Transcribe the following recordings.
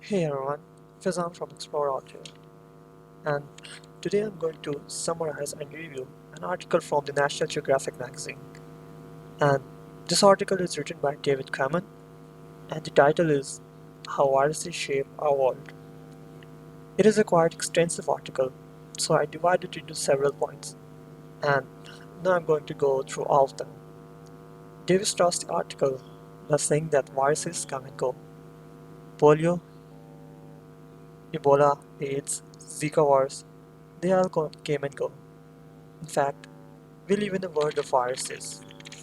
Hey everyone, Faizan from Explore out here, and today I'm going to summarize and review an article from the National Geographic Magazine. And this article is written by David Quammen, and the title is How Viruses Shape Our World. It is a quite extensive article, so I divided it into several points, and now I'm going to go through all of them. David starts the article by saying that viruses come and go. Polio, Ebola, AIDS, Zika virus, they all came and go. In fact, we live in a world of viruses.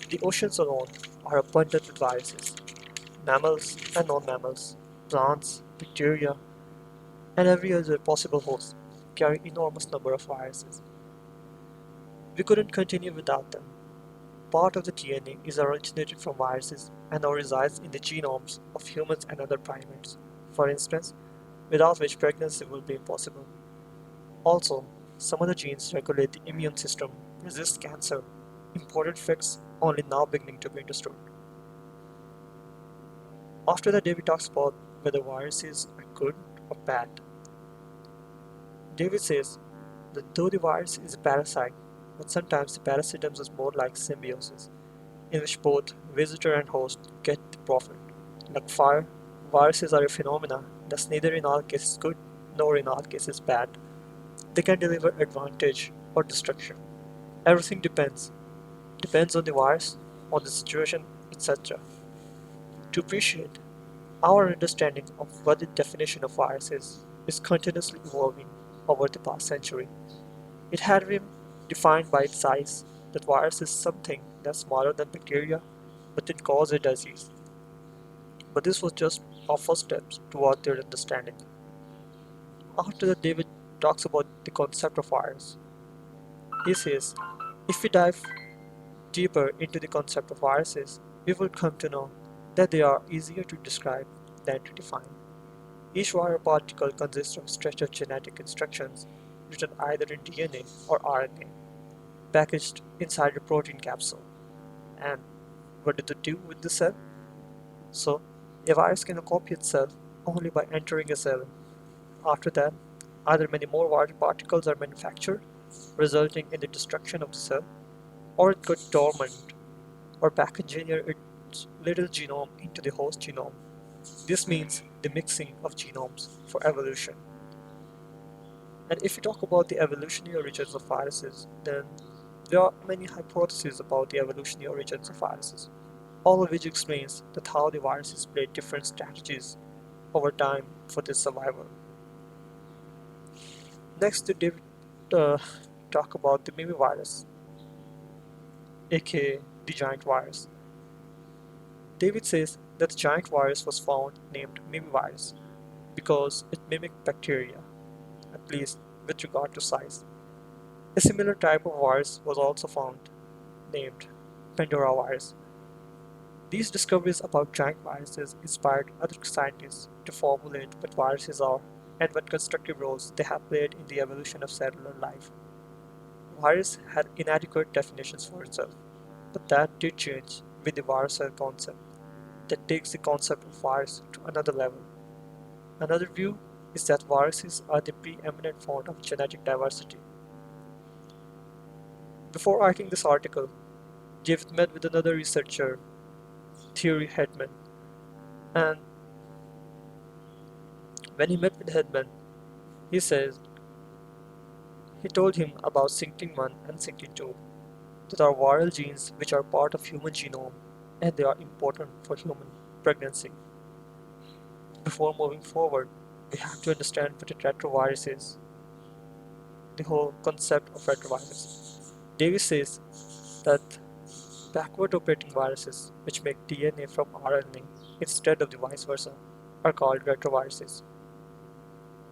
The oceans alone are abundant with viruses. Mammals and non-mammals, plants, bacteria, and every other possible host carry enormous number of viruses. We couldn't continue without them. Part of the DNA is originated from viruses and now resides in the genomes of humans and other primates. For instance, without which pregnancy would be impossible. Also, some of the genes regulate the immune system, resist cancer, important facts only now beginning to be understood. After that, David talks about whether viruses are good or bad. David says that though the virus is a parasite, but sometimes the parasitism is more like symbiosis, in which both visitor and host get the profit. Like fire, viruses are a phenomena that's neither in all cases good nor in all cases bad. They can deliver advantage or destruction. Everything depends on the virus, on the situation, etc. To appreciate our understanding of what the definition of virus is continuously evolving over the past century. It had been defined by its size that virus is something that's smaller than bacteria but can cause a disease. But this was just our first steps toward their understanding. After that, David talks about the concept of virus. He says, if we dive deeper into the concept of viruses, we will come to know that they are easier to describe than to define. Each viral particle consists of a stretch of genetic instructions written either in DNA or RNA, packaged inside a protein capsule. And what do they do with the cell? So, a virus can copy itself only by entering a cell. After that, either many more viral particles are manufactured, resulting in the destruction of the cell, or it goes dormant or back engineer its little genome into the host genome. This means the mixing of genomes for evolution. And if we talk about the evolutionary origins of viruses, then there are many hypotheses about the evolutionary origins of viruses, all of which explains that how the viruses played different strategies over time for their survival. Next, David uh, talk about the Mimi virus, aka the giant virus. David says that the giant virus was found named Mimi virus because it mimicked bacteria, at least with regard to size. A similar type of virus was also found, named Pandora virus. These discoveries about giant viruses inspired other scientists to formulate what viruses are and what constructive roles they have played in the evolution of cellular life. Virus had inadequate definitions for itself, but that did change with the virus cell concept that takes the concept of virus to another level. Another view is that viruses are the preeminent font of genetic diversity. Before writing this article, David met with another researcher, Thierry Hedman, and when he met with Hedman, he says he told him about Synctin1 and Synctin2 that are viral genes which are part of human genome and they are important for human pregnancy. Before moving forward, we have to understand what a retrovirus is, the whole concept of retrovirus. Davis says that backward operating viruses, which make DNA from RNA instead of the vice versa, are called retroviruses.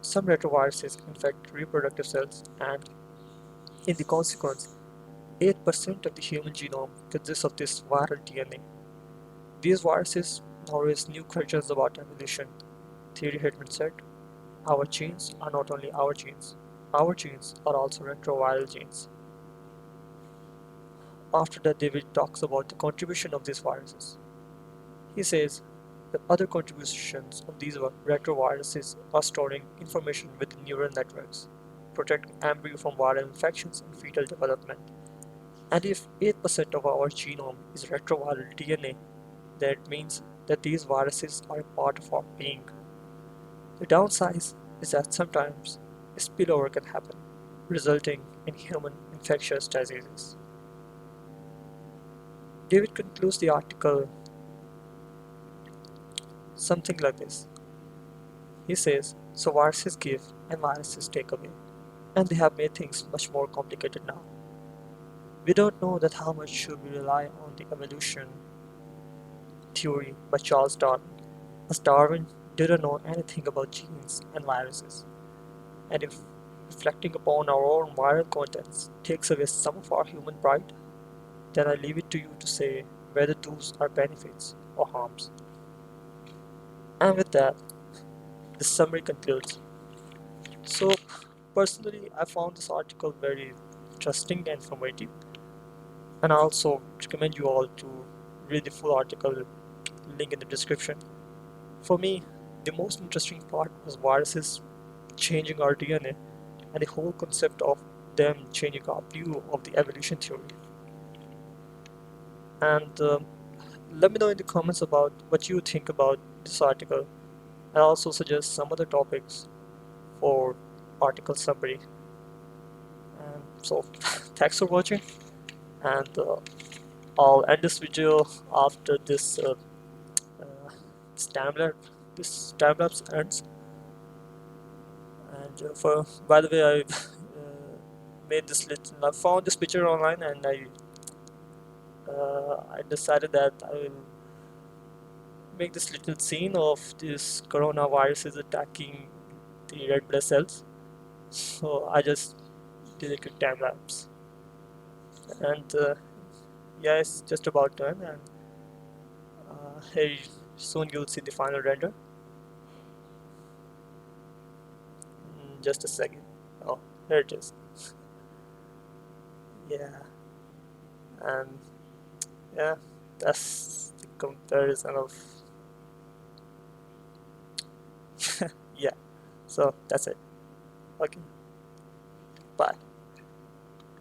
Some retroviruses infect reproductive cells, and in the consequence, 8% of the human genome consists of this viral DNA. These viruses now raise new questions about evolution. Thierry Hedman said, our genes are not only our genes are also retroviral genes. After that, David talks about the contribution of these viruses. He says The other contributions of these retroviruses are storing information within neural networks, protecting embryo from viral infections in fetal development. And if 8% of our genome is retroviral DNA, that means that these viruses are a part of our being. The downside is that sometimes a spillover can happen, resulting in human infectious diseases. David concludes the article something like this. He says, so viruses give and viruses take away, and they have made things much more complicated now. We don't know that how much should we rely on the evolution theory by Charles Darwin, as Darwin didn't know anything about genes and viruses. And if reflecting upon our own viral contents takes away some of our human pride, then I leave it to you to say whether those are benefits or harms. And with that, the summary concludes. So, personally, I found this article very interesting and informative, and I also recommend you all to read the full article, link in the description. For me, the most interesting part was viruses changing our DNA and the whole concept of them changing our view of the evolution theory. And let me know in the comments about what you think about this article. I'll also suggest some other topics for article summary. And so, thanks for watching, and I'll end this video after uh, this time lapse. This time lapse ends. And for by the way, I made this little. I found this picture online, and I decided that I will make this little scene of this coronavirus is attacking the red blood cells. So I just did a quick time lapse, and yeah, it's just about done. And here soon you'll see the final render. Just a second. Oh, here it is. Yeah, and yeah, that's the comparison of yeah. So that's it. Okay, bye.